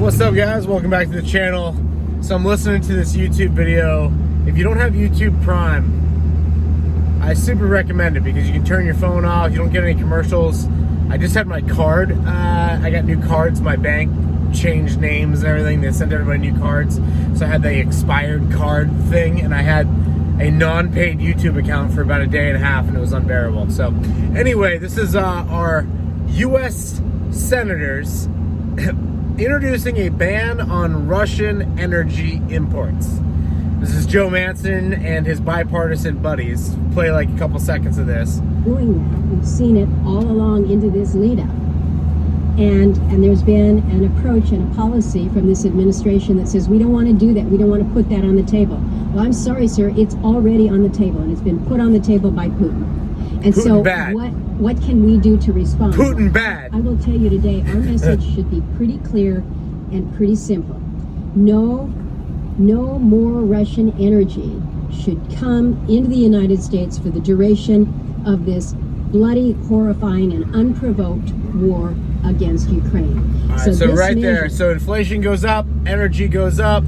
What's up, guys? Welcome back to the channel. So I'm listening to this YouTube video. If you don't have YouTube Prime, I super recommend it because you can turn your phone off. You don't get any commercials. I just had my card. I got new cards. My bank changed names and everything. They sent everybody new cards. So I had the expired card thing, and I had a non-paid YouTube account for about a day and a half, and it was unbearable. So anyway, this is our U.S. senators introducing a ban on Russian energy imports. This is Joe Manchin and his bipartisan buddies. Play like a couple seconds of this. Doing that, we've seen it all along into this lead up. And there's been an approach and a policy from this administration that says we don't want to do that. We don't want to put that on the table. Well, I'm sorry, sir. It's already on the table, and it's been put on the table by Putin. And Putin so bad. What can we do to respond? Putin bad. I will tell you today, our message should be pretty clear and pretty simple. No more Russian energy should come into the United States for the duration of this bloody, horrifying, and unprovoked war against Ukraine. All right, so right there, so inflation goes up, energy goes up,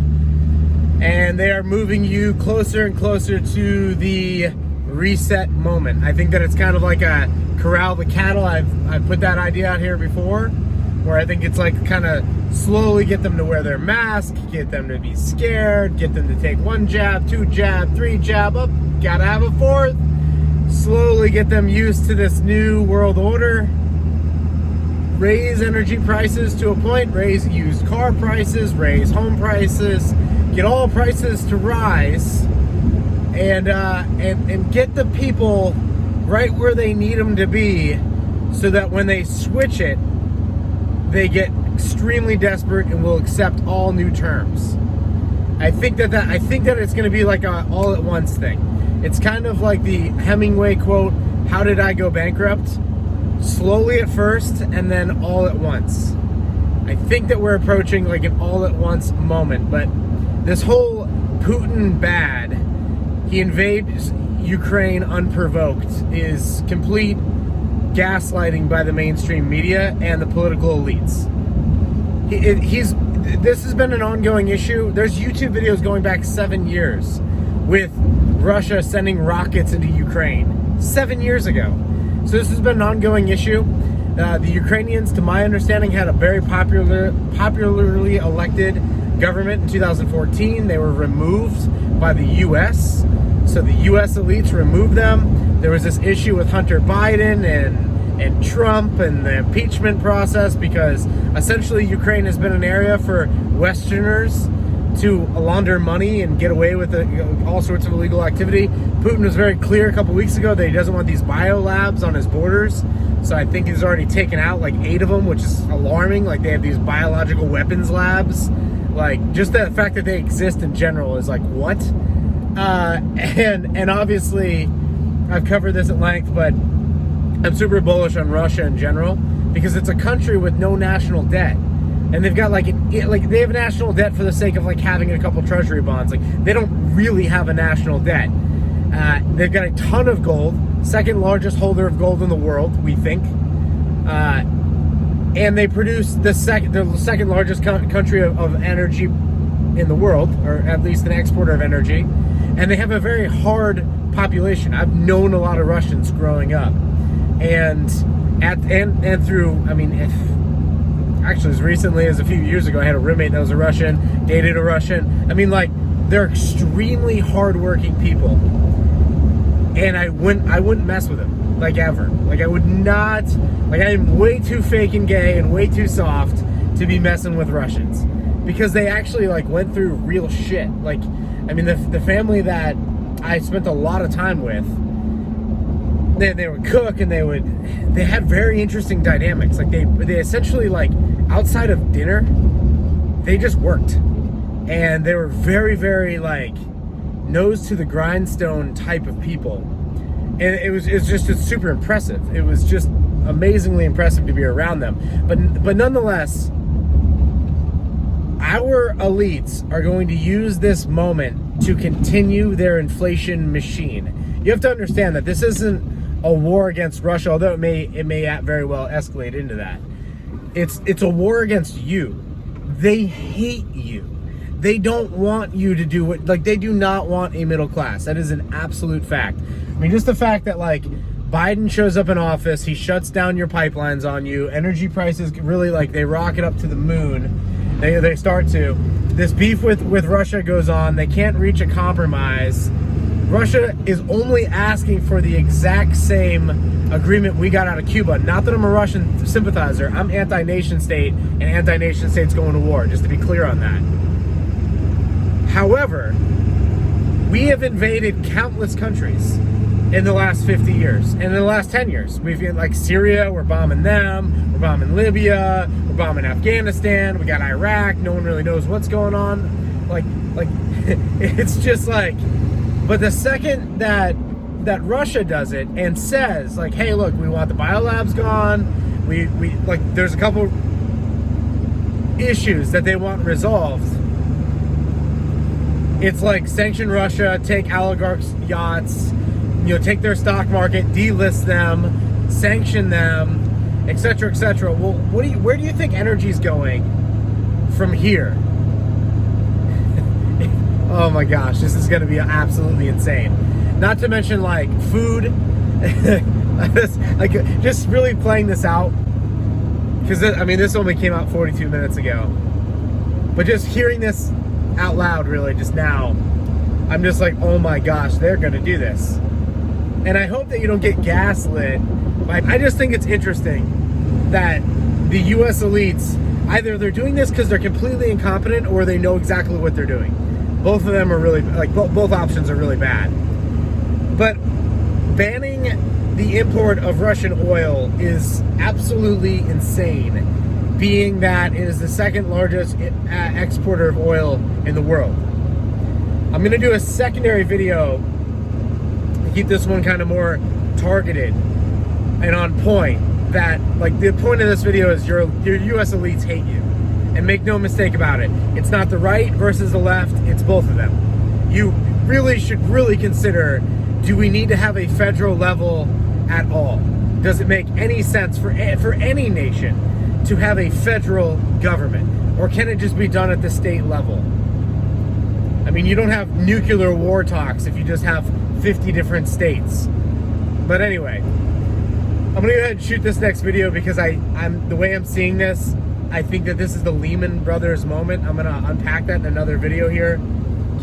and they are moving you closer and closer to the reset moment. I think that it's kind of like a corral the cattle. I've put that idea out here before, where I think it's like kind of slowly get them to wear their mask, get them to be scared, get them to take one jab, two jab, three jab, up, gotta have a fourth. Slowly get them used to this new world order. Raise energy prices to a point, raise used car prices, raise home prices, get all prices to rise, and get the people right where they need them to be, so that when they switch it, they get extremely desperate and will accept all new terms. I think that it's going to be like a all at once thing. It's kind of like the Hemingway quote, "How did I go bankrupt?" Slowly at first, and then all at once. I think that we're approaching like an all at once moment, but this whole Putin bad, he invades Ukraine unprovoked, is complete gaslighting by the mainstream media and the political elites. This has been an ongoing issue. There's YouTube videos going back 7 years with Russia sending rockets into Ukraine 7 years ago. So this has been an ongoing issue. The Ukrainians, to my understanding, had a very popularly elected government in 2014. They were removed by the U.S. So the U.S. elites removed them. There was this issue with Hunter Biden and Trump and the impeachment process, because essentially Ukraine has been an area for Westerners to launder money and get away with all sorts of illegal activity. Putin was very clear a couple weeks ago that he doesn't want these biolabs on his borders. So I think he's already taken out like 8 of them, which is alarming. Like, they have these biological weapons labs. Like, just the fact that they exist in general is like, what? And obviously, I've covered this at length, but I'm super bullish on Russia in general, because it's a country with no national debt. And they've got they have national debt for the sake of like having a couple treasury bonds. Like, they don't really have a national debt. They've got a ton of gold, second largest holder of gold in the world, we think. And they produce the second largest country of energy in the world, or at least an exporter of energy. And they have a very hard population. I've known a lot of Russians growing up, and through, I mean, actually, as recently as a few years ago, I had a roommate that was a Russian, dated a Russian. I mean, like, they're extremely hardworking people, and I wouldn't mess with them, like, ever. Like, I would not. Like, I am way too fake and gay and way too soft to be messing with Russians, because they actually like went through real shit. Like, I mean, the family that I spent a lot of time with, they would cook, and they had very interesting dynamics. Like, they essentially, like, outside of dinner, they just worked, and they were very, very like nose to the grindstone type of people, and it's super impressive. It was just amazingly impressive to be around them. But nonetheless, our elites are going to use this moment to continue their inflation machine. You have to understand that this isn't a war against Russia, although it may very well escalate into that. It's a war against you. they hate you. They don't want you to do what, like, they do not want a middle class. That is an absolute fact. I mean, just the fact that, like, Biden shows up in office, he shuts down your pipelines on you, energy prices really, like, they rocket up to the moon. They start to. This beef with Russia goes on. They can't reach a compromise. Russia is only asking for the exact same agreement we got out of Cuba. Not that I'm a Russian sympathizer. I'm anti-nation state, and anti-nation states going to war, just to be clear on that. However, we have invaded countless countries in the last 50 years. And in the last 10 years. We've been like Syria, we're bombing them. We're bombing Libya. We're bombing Afghanistan. We got Iraq. No one really knows what's going on. Like it's just like, but the second that Russia does it and says, like, hey, look, we want the biolabs gone. We like, there's a couple issues that they want resolved. It's like sanction Russia, take oligarchs' yachts, you know, take their stock market, delist them, sanction them, etc., etc. Well, where do you think energy's going from here? Oh my gosh, this is going to be absolutely insane. Not to mention, like, food. Like, just really playing this out, because I mean, this only came out 42 minutes ago. But just hearing this out loud, really, just now, I'm just like, oh my gosh, they're going to do this. And I hope that you don't get gaslit. I just think it's interesting that the U.S. elites, either they're doing this because they're completely incompetent or they know exactly what they're doing. Both of them are really, like, both options are really bad. But banning the import of Russian oil is absolutely insane, being that it is the second largest exporter of oil in the world. I'm going to do a secondary video to keep this one kind of more targeted and on point. That, like, the point of this video is your U.S. elites hate you. And make no mistake about it. It's not the right versus the left. It's both of them. You really should consider, do we need to have a federal level at all? Does it make any sense for any nation to have a federal government? Or can it just be done at the state level? I mean, you don't have nuclear war talks if you just have 50 different states. But anyway, I'm gonna go ahead and shoot this next video because I'm the way I'm seeing this, I think that this is the Lehman Brothers moment. I'm gonna unpack that in another video here.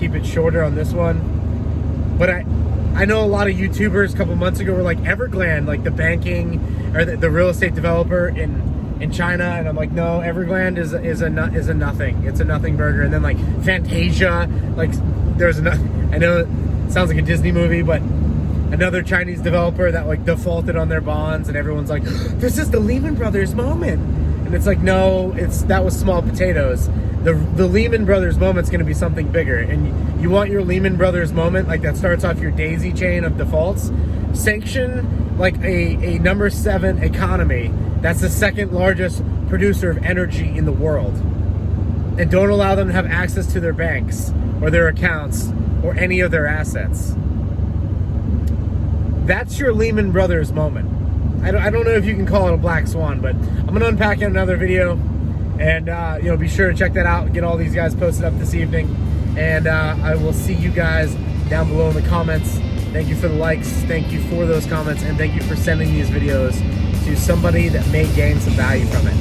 Keep it shorter on this one. But I know a lot of YouTubers a couple months ago were like, Evergrande, like the banking or the real estate developer in China, and I'm like, no, Evergrande is a nothing. It's a nothing burger. And then like Fantasia, like there's I know it sounds like a Disney movie, but another Chinese developer that like defaulted on their bonds, and everyone's like, this is the Lehman Brothers moment. And it's like, no, that was small potatoes. The Lehman Brothers moment's going to be something bigger. And you want your Lehman Brothers moment, like that starts off your daisy chain of defaults. Sanction like a number 7 economy that's the second largest producer of energy in the world. And don't allow them to have access to their banks or their accounts or any of their assets. That's your Lehman Brothers moment. I don't know if you can call it a black swan, but I'm going to unpack it in another video. And, you know, be sure to check that out. Get all these guys posted up this evening. And I will see you guys down below in the comments. Thank you for the likes. Thank you for those comments. And thank you for sending these videos to somebody that may gain some value from it.